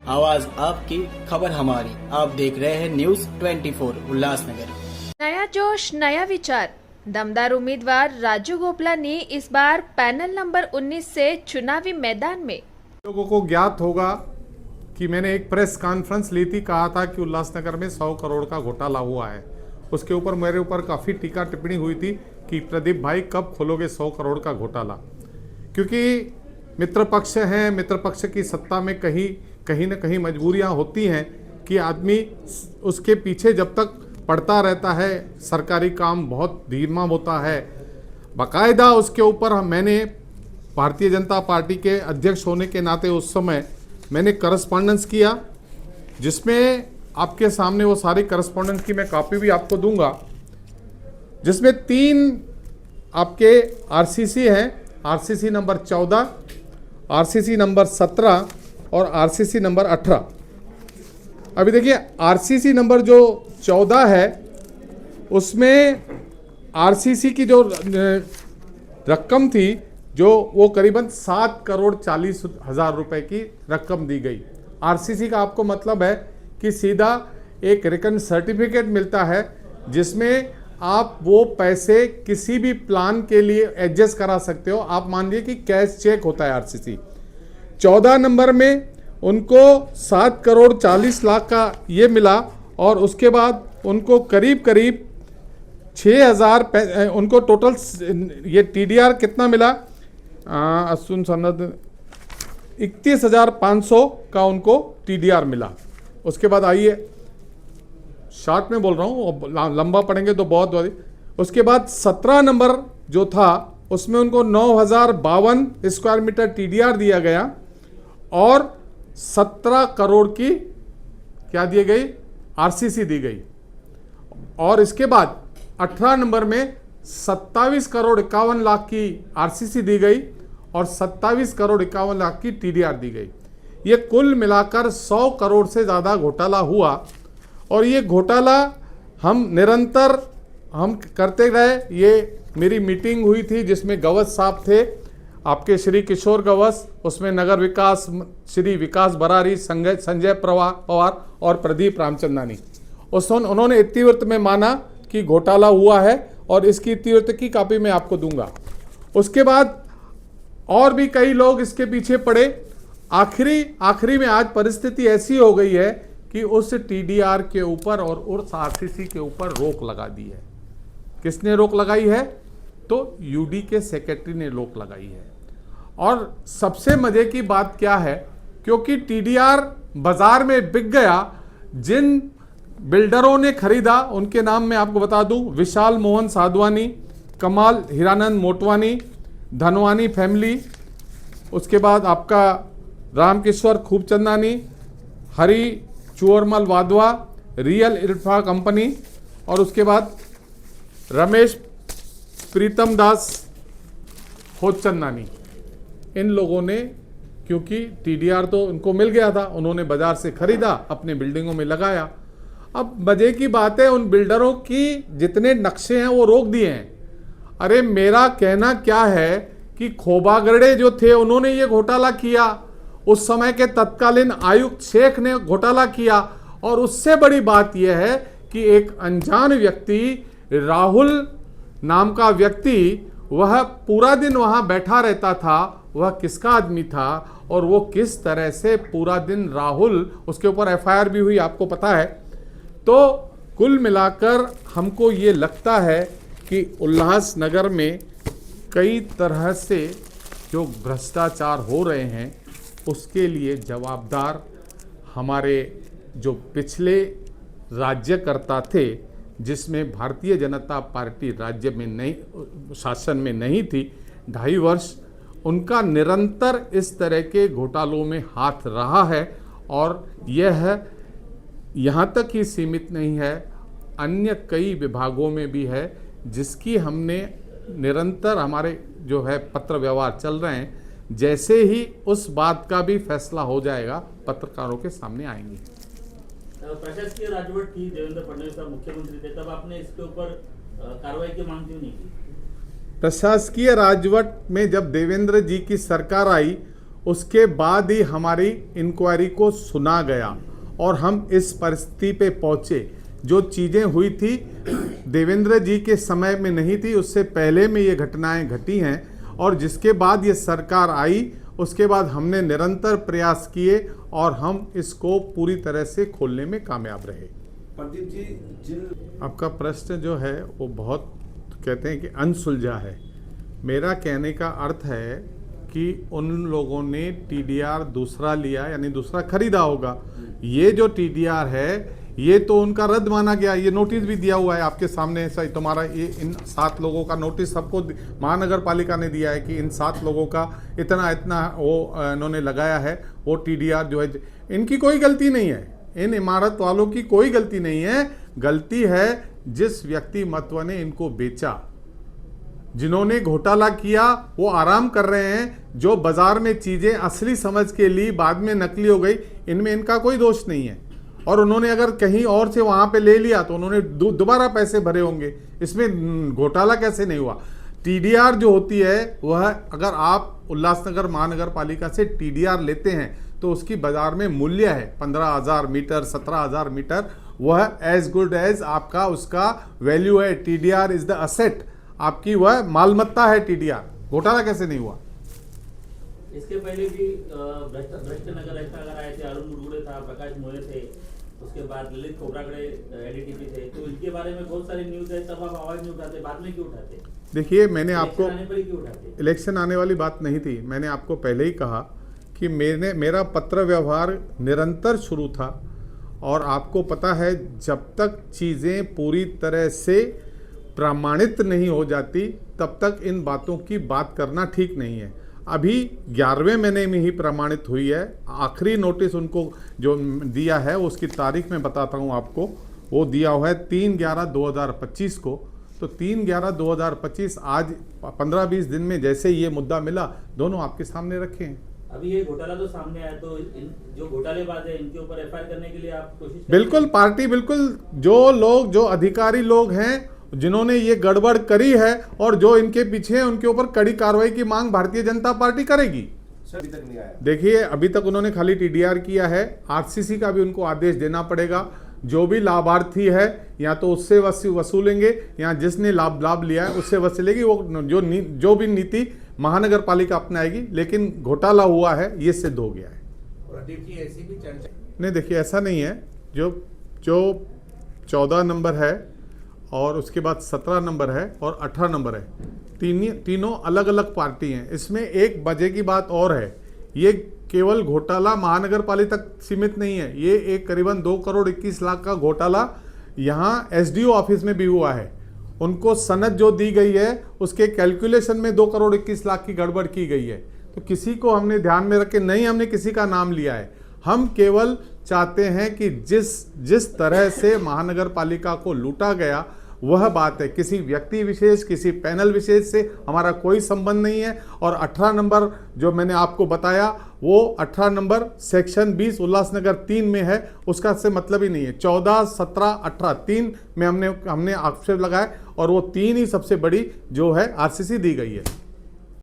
आवाज आपकी, खबर हमारी। आप देख रहे हैं न्यूज 24 उल्लासनगर। नया जोश, नया विचार। दमदार उम्मीदवार राजू गोपला ने इस बार पैनल नंबर 19 से चुनावी मैदान में। लोगों को ज्ञात होगा कि मैंने एक प्रेस कॉन्फ्रेंस ली थी, कहा था कि उल्लासनगर में 100 करोड़ का घोटाला हुआ है। उसके ऊपर मेरे ऊपर काफ़ी टीका टिप्पणी हुई थी कि प्रदीप भाई कब खोलोगे 100 करोड़ का घोटाला, क्योंकि मित्र पक्ष हैं, मित्र पक्ष की सत्ता में कहीं न कहीं मजबूरियां होती हैं कि आदमी उसके पीछे जब तक पड़ता रहता है, सरकारी काम बहुत धीमा होता है। बाकायदा उसके ऊपर मैंने भारतीय जनता पार्टी के अध्यक्ष होने के नाते उस समय मैंने करस्पॉन्डेंस किया, जिसमें आपके सामने वो सारी करस्पॉन्डेंस की मैं कॉपी भी आपको दूंगा, जिसमें 3 आपके आरसीसी हैं, आरसीसी नंबर 14, आरसीसी नंबर 17 और आरसीसी नंबर 18। अभी देखिए आरसीसी नंबर जो 14 है उसमें आरसीसी की जो रकम थी जो वो करीबन 7 करोड़ 40 हज़ार रुपए की रकम दी गई। आरसीसी का आपको मतलब है कि सीधा एक रिटर्न सर्टिफिकेट मिलता है जिसमें आप वो पैसे किसी भी प्लान के लिए एडजस्ट करा सकते हो। आप मान लीजिए कि कैश चेक होता है आरसीसी। 14 नंबर में उनको 7 करोड़ 40 लाख का ये मिला और उसके बाद उनको करीब 6,000 उनको टोटल ये टीडीआर कितना मिला, असुन सनद 31,500 का उनको टीडीआर मिला। उसके बाद आइए, शॉर्ट में बोल रहा हूँ, लंबा पढ़ेंगे तो बहुत बड़ी। उसके बाद 17 नंबर जो था उसमें उनको 9,052 स्क्वायर मीटर टीडीआर दिया गया और 17 करोड़ की क्या दी गई, आरसीसी दी गई। और इसके बाद 18 नंबर में 27 करोड़ 51 लाख की आरसीसी दी गई और 27 करोड़ 51 लाख की टीडीआर दी गई। ये कुल मिलाकर 100 करोड़ से ज़्यादा घोटाला हुआ और ये घोटाला हम निरंतर करते रहे। ये मेरी मीटिंग हुई थी जिसमें गवस साहब थे, आपके श्री किशोर गवस, उसमें नगर विकास श्री विकास बरारी, संजय पवार और प्रदीप रामचंदानी। उन्होंने इतिवृत्त में माना कि घोटाला हुआ है और इसकी इतिवृत्त की कॉपी मैं आपको दूंगा। उसके बाद और भी कई लोग इसके पीछे पड़े। आखिरी में आज परिस्थिति ऐसी हो गई है कि उस टीडीआर के ऊपर और उस आरसीसी के ऊपर रोक लगा दी है। किसने रोक लगाई है? तो यूडी के सेक्रेटरी ने रोक लगाई है। और सबसे मजे की बात क्या है, क्योंकि टीडीआर बाजार में बिक गया, जिन बिल्डरों ने खरीदा उनके नाम मैं आपको बता दूं, विशाल मोहन साधवानी, कमाल हीरानंद मोटवानी, धनवानी फैमिली, उसके बाद आपका रामकिशोर खूबचंदानी, हरी चुअरमल वाधवा, रियल इल्फा कंपनी और उसके बाद रमेश प्रीतम दास खोचंदानी। इन लोगों ने, क्योंकि टीडीआर तो उनको मिल गया था, उन्होंने बाजार से खरीदा, अपने बिल्डिंगों में लगाया। अब मजे की बात है, उन बिल्डरों की जितने नक्शे हैं वो रोक दिए हैं। अरे मेरा कहना क्या है कि खोबागड़े जो थे उन्होंने ये घोटाला किया, उस समय के तत्कालीन आयुक्त शेख ने घोटाला किया और उससे बड़ी बात यह है कि एक अनजान व्यक्ति, राहुल नाम का व्यक्ति, वह पूरा दिन वहां बैठा रहता था। वह किसका आदमी था और वो किस तरह से पूरा दिन राहुल, उसके ऊपर एफआईआर भी हुई, आपको पता है। तो कुल मिलाकर हमको ये लगता है कि उल्लासनगर में कई तरह से जो भ्रष्टाचार हो रहे हैं उसके लिए जवाबदार हमारे जो पिछले राज्यकर्ता थे, जिसमें भारतीय जनता पार्टी राज्य में नहीं, शासन में नहीं थी 2.5 वर्ष, उनका निरंतर इस तरह के घोटालों में हाथ रहा है। और यह यहाँ तक ही सीमित नहीं है, अन्य कई विभागों में भी है, जिसकी हमने निरंतर हमारे जो है पत्र व्यवहार चल रहे हैं। जैसे ही उस बात का भी फैसला हो जाएगा पत्रकारों के सामने आएंगे। प्रशासकीय राजवट थी, देवेंद्र फडणवीस साहब मुख्यमंत्री थे, तब आपने इसके ऊपर कार्रवाई की मांग क्यों नहीं की? प्रशासकीय राजवट में जब देवेंद्र जी की सरकार आई उसके बाद ही हमारी इंक्वायरी को सुना गया और हम इस परिस्थिति पे पहुंचे। जो चीज़ें हुई थी देवेंद्र जी के समय में नहीं थी, उससे पहले में ये घटनाएं घटी हैं और जिसके बाद ये सरकार आई उसके बाद हमने निरंतर प्रयास किए और हम इसको पूरी तरह से खोलने में कामयाब रहे। प्रदीप जी, जिन आपका प्रश्न जो है वो बहुत कहते हैं कि अनसुलझा है। मेरा कहने का अर्थ है कि उन लोगों ने टीडीआर दूसरा लिया यानी दूसरा खरीदा होगा। ये जो टीडीआर है ये तो उनका रद्द माना गया। ये नोटिस भी दिया हुआ है आपके सामने। सही तुम्हारा ये इन 7 लोगों का नोटिस सबको महानगर पालिका ने दिया है कि इन 7 लोगों का इतना वो इन्होंने लगाया है। वो टीडीआर जो है इनकी कोई गलती नहीं है, इन इमारत वालों की कोई गलती नहीं है। गलती है जिस व्यक्ति महत्व ने इनको बेचा, जिन्होंने घोटाला किया वो आराम कर रहे हैं। जो बाजार में चीजें असली समझ के लिए बाद में नकली हो गई, इनमें इनका कोई दोष नहीं है। और उन्होंने अगर कहीं और से वहां पे ले लिया तो उन्होंने दोबारा पैसे भरे होंगे। इसमें घोटाला कैसे नहीं हुआ? टीडीआर जो होती है वह अगर आप उल्लासनगर महानगर पालिका से टीडीआर लेते हैं तो उसकी बाजार में मूल्य है 15,000 मीटर, 17,000 मीटर। वह एज गुड एज आपका उसका वैल्यू है। टीडीआर इज द असेट, आपकी वह मालमत्ता है टीडीआर। घोटाला कैसे नहीं हुआ? इसके पहले भी भ्रष्ट नगर अगर आए थे, अरुण मुरगुड़े था, प्रकाश मोरे थे, उसके बाद ललित खोबरागड़े एडीटीपी थे, तो इनके बारे में बहुत सारी न्यूज है, तब आप आवाज नहीं उठाते, बाद में क्यों उठाते? देखिए मैंने आपको आने पर ही क्यों उठाते? इलेक्शन आने वाली बात नहीं थी। मैंने आपको पहले ही कहा कि मेरा पत्र व्यवहार निरंतर शुरू था और आपको पता है जब तक चीज़ें पूरी तरह से प्रमाणित नहीं हो जाती तब तक इन बातों की बात करना ठीक नहीं है। अभी 11वें महीने में ही प्रमाणित हुई है। आखिरी नोटिस उनको जो दिया है उसकी तारीख मैं बताता हूँ आपको। वो दिया हुआ है 3/11/2025 को। तो 3/11/2025 आज 15-20 दिन में जैसे ये मुद्दा मिला, दोनों आपके सामने रखे हैं। अभी ये घोटाला तो सामने आया, तो जो घोटालेबाज है इनके ऊपर एफआईआर करने के लिए आप कोशिश बिल्कुल पार्टी, बिल्कुल जो अधिकारी लोग हैं जिन्होंने ये गड़बड़ करी है और जो इनके पीछे हैं उनके ऊपर कड़ी कार्रवाई की मांग भारतीय जनता पार्टी करेगी। अभी तक नहीं आया। देखिए अभी तक उन्होंने खाली टीडीआर किया है। आरसीसी का भी उनको आदेश देना पड़ेगा। जो भी लाभार्थी है या तो उससे वसूलेंगे या जिसने लाभ लिया है उससे वसूलेगी। वो जो भी नीति महानगर पालिका अपनाएगी, लेकिन घोटाला हुआ है ये सिद्ध हो गया है। प्रदीप जी, ऐसी भी चर्चा नहीं, देखिए ऐसा नहीं है। जो 14 नंबर है और उसके बाद 17 नंबर है और 18 नंबर है, तीनों अलग अलग पार्टी हैं। इसमें एक मजे की बात और है, ये केवल घोटाला महानगर पालिका तक सीमित नहीं है। ये एक करीबन 2 करोड़ 21 लाख का घोटाला यहाँ एसडीओ ऑफिस में भी हुआ है। उनको सनद जो दी गई है उसके कैलकुलेशन में 2 करोड़ 21 लाख की गड़बड़ की गई है। तो किसी को हमने ध्यान में रख के नहीं हमने किसी का नाम लिया है। हम केवल चाहते हैं कि जिस तरह से महानगर पालिका को लूटा गया वह बात है। किसी व्यक्ति विशेष, किसी पैनल विशेष से हमारा कोई संबंध नहीं है। और 18 नंबर जो मैंने आपको बताया वो 18 नंबर सेक्शन 20 उल्लासनगर 3 में है, उसका से मतलब ही नहीं है। 14, 17, 18 3 में हमने आक्षेप लगाए और वो 3 ही सबसे बड़ी जो है आरसीसी दी गई है।